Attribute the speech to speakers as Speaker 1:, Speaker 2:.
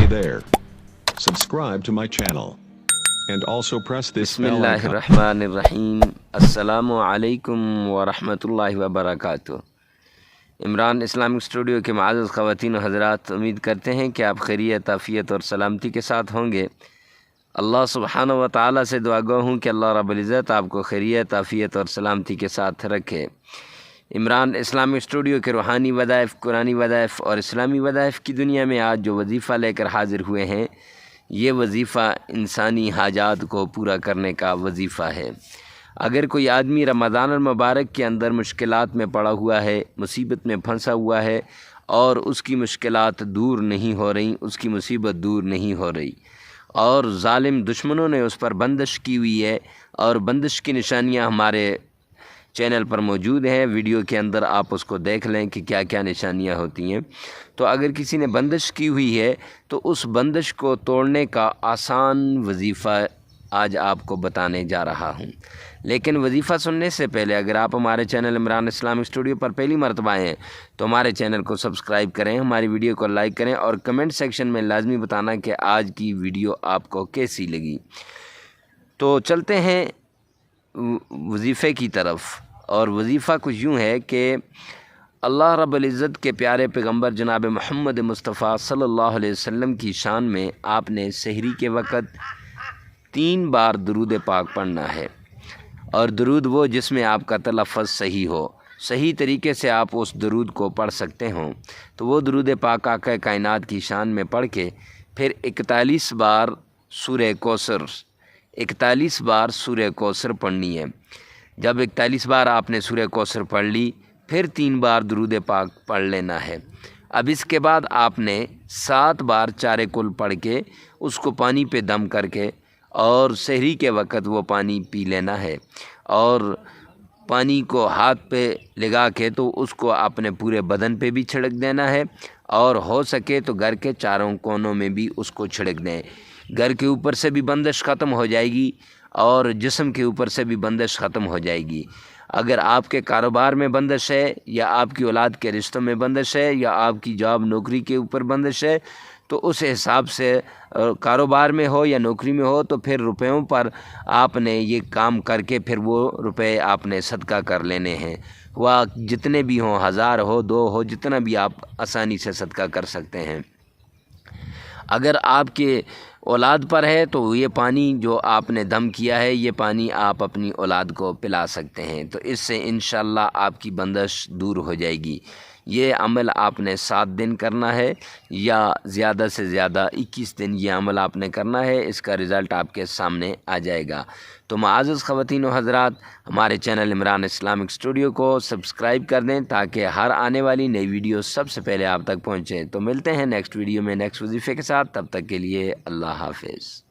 Speaker 1: there. Subscribe to my channel. And also press this bell icon.
Speaker 2: बिस्मिल्लाहिर्रहमानिर्रहीम। अस्सलामु अलैकुम वरहमतुल्लाहि वबरकातुह। इमरान इस्लामिक स्टूडियो के मुअज़्ज़ज़ ख़वातीन व हज़रात, उम्मीद करते हैं कि आप खैरियत, आफ़ियत और सलामती के साथ होंगे। अल्लाह सुब्हानहु व तआला से दुआ गो हूँ कि अल्लाह रब्बुल इज़्ज़त आपको खैरियत, आफ़ियत और सलामती के साथ रखे। इमरान इस्लामिक स्टूडियो के रूहानी वज़ाइफ़, कुरानी वज़ाइफ़ और इस्लामी वज़ाइफ़ की दुनिया में आज जो वजीफ़ा लेकर हाज़िर हुए हैं, ये वजीफ़ा इंसानी हाजात को पूरा करने का वजीफ़ा है। अगर कोई आदमी रमज़ान मुबारक के अंदर मुश्किलात में पड़ा हुआ है, मुसीबत में फंसा हुआ है और उसकी मुश्किलात दूर नहीं हो रही, उसकी मुसीबत दूर नहीं हो रही और ज़ालिम दुश्मनों ने उस पर बंदिश की हुई है, और बंदिश की निशानियां हमारे चैनल पर मौजूद हैं। वीडियो के अंदर आप उसको देख लें कि क्या क्या निशानियां होती हैं। तो अगर किसी ने बंदिश की हुई है तो उस बंदिश को तोड़ने का आसान वजीफ़ा आज आपको बताने जा रहा हूं। लेकिन वजीफ़ा सुनने से पहले अगर आप हमारे चैनल इमरान इस्लामिक स्टूडियो पर पहली मरतबा हैं तो हमारे चैनल को सब्सक्राइब करें, हमारी वीडियो को लाइक करें और कमेंट सेक्शन में लाजमी बताना कि आज की वीडियो आपको कैसी लगी। तो चलते हैं वजीफ़े की तरफ। और वजीफ़ा कुछ यूँ है कि अल्लाह रब्बुल इज़्ज़त के प्यारे पैगंबर जनाब मोहम्मद मुस्तफ़ा सल्लल्लाहु अलैहि वसल्लम की शान में आपने सहरी के वक़्त 3 बार दुरूद पाक पढ़ना है। और दुरूद वो जिसमें आपका तलफ़्फ़ुज़ सही हो, सही तरीके से आप उस दुरूद को पढ़ सकते हों, तो वो दुरूद पाक आक़ा कायनात की शान में पढ़ के फिर 41 बार सूरह कौसर 41 बार सूरह कौसर पढ़नी है। जब 41 बार आपने सूरह कौसर पढ़ ली, फिर 3 बार दुरूद पाक पढ़ लेना है। अब इसके बाद आपने 7 बार चारे कुल पढ़ के उसको पानी पे दम करके और सहरी के वक़्त वो पानी पी लेना है। और पानी को हाथ पे लगा के तो उसको अपने पूरे बदन पे भी छिड़क देना है, और हो सके तो घर के चारों कोनों में भी उसको छिड़क दें। घर के ऊपर से भी बंदिश ख़त्म हो जाएगी और जिस्म के ऊपर से भी बंदिश ख़त्म हो जाएगी। अगर आपके कारोबार में बंदिश है, या आपकी औलाद के रिश्तों में बंदिश है, या आपकी जॉब नौकरी के ऊपर बंदिश है, तो उस हिसाब से कारोबार में हो या नौकरी में हो तो फिर रुपयों पर आपने ये काम करके फिर वो रुपए आपने सदका कर लेने हैं। वह जितने भी हों, 1000 हो, 2 हो, जितना भी आप आसानी से सदका कर सकते हैं। अगर आपके औलाद पर है तो ये पानी जो आपने दम किया है, ये पानी आप अपनी औलाद को पिला सकते हैं, तो इससे इंशाअल्लाह आपकी बंदिश दूर हो जाएगी। ये अमल आपने 7 दिन करना है या ज़्यादा से ज़्यादा 21 दिन ये अमल आपने करना है। इसका रिज़ल्ट आपके सामने आ जाएगा। तो मुअज़्ज़ज़ ख़वातीन व हज़रात, हमारे चैनल इमरान इस्लामिक स्टूडियो को सब्सक्राइब कर दें ताकि हर आने वाली नई वीडियो सबसे पहले आप तक पहुँचे। तो मिलते हैं नेक्स्ट वीडियो में नेक्स्ट वजीफ़े के साथ। तब तक के लिए अल्लाह हाफ़िज़।